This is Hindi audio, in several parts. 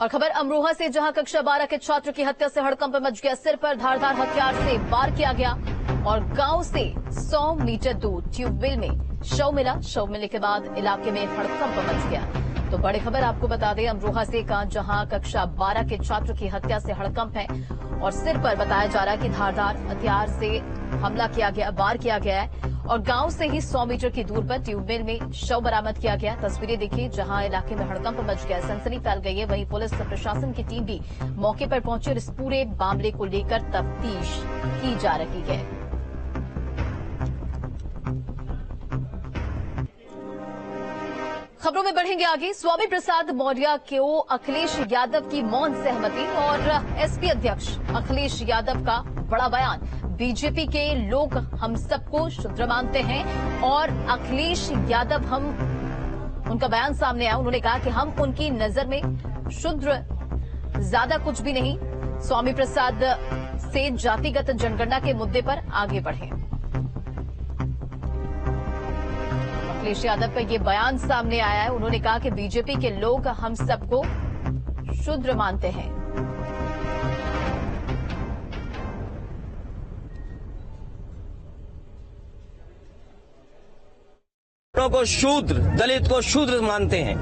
और खबर अमरोहा से, जहां कक्षा 12 के छात्र की हत्या से हड़कंप मच गया। सिर पर धारदार हथियार से वार किया गया और गांव से 100 मीटर दूर ट्यूबवेल में शव मिला। शव मिलने के बाद इलाके में हड़कंप मच गया। तो बड़ी खबर आपको बता दें अमरोहा से, जहां कक्षा 12 के छात्र की हत्या से हड़कंप है और सिर पर बताया जा रहा है कि धारदार हथियार से हमला किया गया, वार किया गया है और गांव से ही 100 मीटर की दूर पर ट्यूबवेल में शव बरामद किया गया। तस्वीरें देखिए, जहां इलाके में हड़कंप मच गया, सनसनी फैल गई है। वहीं पुलिस प्रशासन की टीम भी मौके पर पहुंची और इस पूरे मामले को लेकर तफ्तीश की जा रही है। खबरों में बढ़ेंगे आगे। स्वामी प्रसाद मौर्य को अखिलेश यादव की मौन सहमति और एसपी अध्यक्ष अखिलेश यादव का बड़ा बयान। बीजेपी के लोग हम सबको शूद्र मानते हैं और अखिलेश यादव उनका बयान सामने आया। उन्होंने कहा कि हम उनकी नजर में शूद्र ज्यादा कुछ भी नहीं। स्वामी प्रसाद से जातिगत जनगणना के मुद्दे पर आगे बढ़े। अखिलेश यादव का ये बयान सामने आया है। उन्होंने कहा कि बीजेपी के लोग हम सबको शूद्र मानते हैं। को शूद्र, दलित को शूद्र मानते हैं।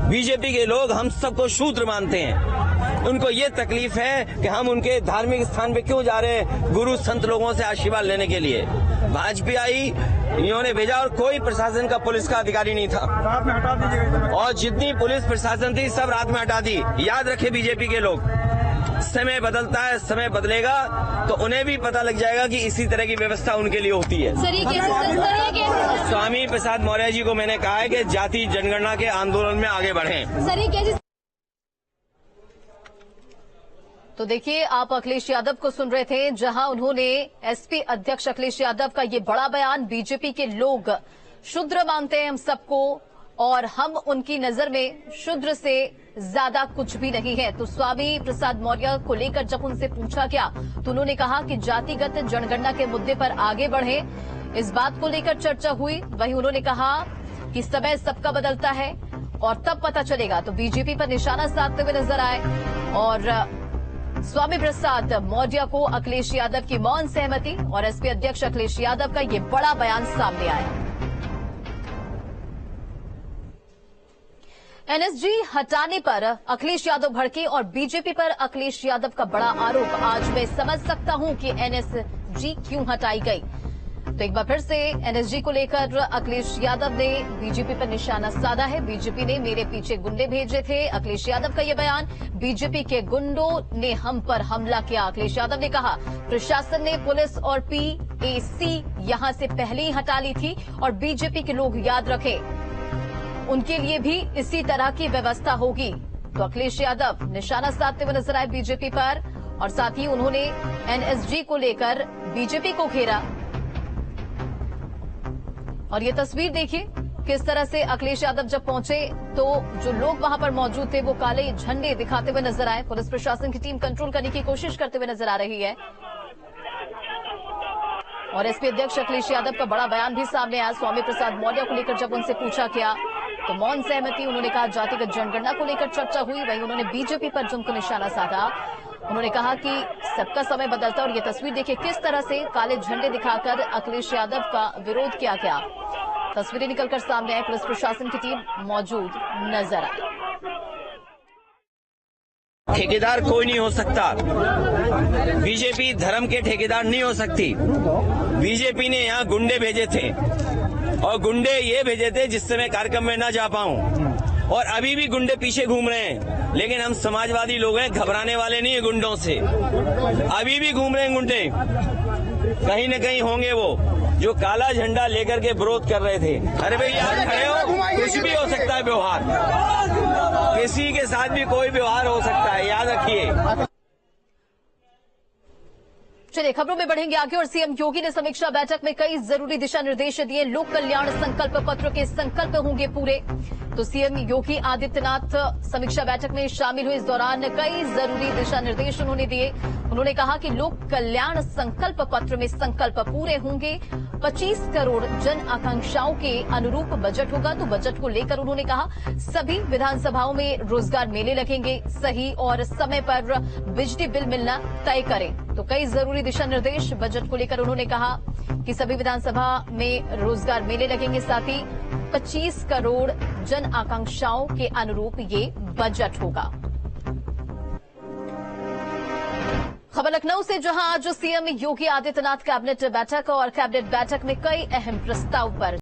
बीजेपी के लोग हम सबको शूद्र मानते हैं। उनको ये तकलीफ है कि हम उनके धार्मिक स्थान पे क्यों जा रहे हैं, गुरु संत लोगों से आशीर्वाद लेने के लिए। भाजपा आई, इन्होंने भेजा और कोई प्रशासन का, पुलिस का अधिकारी नहीं था। रात में हटा दीजिएगा। और जितनी पुलिस प्रशासन थी सब रात में हटा दी। याद रखे बीजेपी के लोग, समय बदलता है, समय बदलेगा तो उन्हें भी पता लग जाएगा कि इसी तरह की व्यवस्था उनके लिए होती है। स्वामी प्रसाद मौर्य जी को मैंने कहा है कि जाति जनगणना के आंदोलन में आगे बढ़ें। तो देखिए, आप अखिलेश यादव को सुन रहे थे, जहां उन्होंने एसपी अध्यक्ष अखिलेश यादव का ये बड़ा बयान। बीजेपी के लोग शूद्र मानते हैं हम सबको और हम उनकी नजर में शूद्र से ज्यादा कुछ भी नहीं है। तो स्वामी प्रसाद मौर्य को लेकर जब उनसे पूछा गया तो उन्होंने कहा कि जातिगत जनगणना के मुद्दे पर आगे बढ़े। इस बात को लेकर चर्चा हुई। वहीं उन्होंने कहा कि समय सबका बदलता है और तब पता चलेगा। तो बीजेपी पर निशाना साधते हुए नजर आए और स्वामी प्रसाद मौर्य को अखिलेश यादव की मौन सहमति और एसपी अध्यक्ष अखिलेश यादव का ये बड़ा बयान सामने आया। एनएसजी हटाने पर अखिलेश यादव भड़के और बीजेपी पर अखिलेश यादव का बड़ा आरोप। आज मैं समझ सकता हूं कि एनएसजी क्यों हटाई गई। तो एक बार फिर से एनएसजी को लेकर अखिलेश यादव ने बीजेपी पर निशाना साधा है। बीजेपी ने मेरे पीछे गुंडे भेजे थे, अखिलेश यादव का ये बयान। बीजेपी के गुंडों ने हम पर हमला किया, अखिलेश यादव ने कहा। प्रशासन ने पुलिस और पीएसी यहां से पहले ही हटा ली थी और बीजेपी के लोग याद रखें, उनके लिए भी इसी तरह की व्यवस्था होगी। तो अखिलेश यादव निशाना साधते हुए नजर आए बीजेपी पर और साथ ही उन्होंने एनएसजी को लेकर बीजेपी को घेरा। और ये तस्वीर देखिए, किस तरह से अखिलेश यादव जब पहुंचे तो जो लोग वहां पर मौजूद थे वो काले झंडे दिखाते हुए नजर आए। पुलिस प्रशासन की टीम कंट्रोल करने की कोशिश करते हुए नजर आ रही है और एसपी अध्यक्ष अखिलेश यादव का बड़ा बयान भी सामने आया। स्वामी प्रसाद मौर्य को लेकर जब उनसे पूछा गया तो मौन सहमति। उन्होंने कहा जातिगत जनगणना को लेकर चर्चा हुई। वहीं उन्होंने बीजेपी पर जिनको निशाना साधा, उन्होंने कहा कि सबका समय बदलता। और ये तस्वीर देखिए, किस तरह से काले झंडे दिखाकर अखिलेश यादव का विरोध किया गया। तस्वीरें निकलकर सामने आई। पुलिस प्रशासन की टीम मौजूद नजर आई। ठेकेदार कोई नहीं हो सकता। बीजेपी धर्म के ठेकेदार नहीं हो सकती। बीजेपी ने यहाँ गुंडे भेजे थे और गुंडे ये भेजे थे जिससे मैं कार्यक्रम में न जा पाऊं और अभी भी गुंडे पीछे घूम रहे हैं। लेकिन हम समाजवादी लोग हैं, घबराने वाले नहीं है गुंडों से। अभी भी घूम रहे हैं गुंडे, कहीं न कहीं होंगे वो जो काला झंडा लेकर के विरोध कर रहे थे। अरे भाई आप खड़े हो, कुछ भी हो सकता है व्यवहार, किसी के साथ भी कोई व्यवहार हो सकता है, याद रखिए। चलिए खबरों में बढ़ेंगे आगे और सीएम योगी ने समीक्षा बैठक में कई जरूरी दिशा निर्देश दिए। लोक कल्याण संकल्प पत्र के संकल्प होंगे पूरे। तो सीएम योगी आदित्यनाथ समीक्षा बैठक में शामिल हुए। इस दौरान कई जरूरी दिशा निर्देश उन्होंने दिए। उन्होंने कहा कि लोक कल्याण संकल्प पत्र में संकल्प पूरे होंगे। 25 करोड़ जन आकांक्षाओं के अनुरूप बजट होगा। तो बजट को लेकर उन्होंने कहा सभी विधानसभाओं में रोजगार मेले लगेंगे। सही और समय पर बिजली बिल मिलना तय करें। तो कई जरूरी दिशा निर्देश बजट को लेकर उन्होंने कहा कि सभी विधानसभा में रोजगार मेले लगेंगे। साथ ही 25 करोड़ जन आकांक्षाओं के अनुरूप ये बजट होगा। खबर लखनऊ से, जहां आज सीएम योगी आदित्यनाथ कैबिनेट बैठक और कैबिनेट बैठक में कई अहम प्रस्ताव पर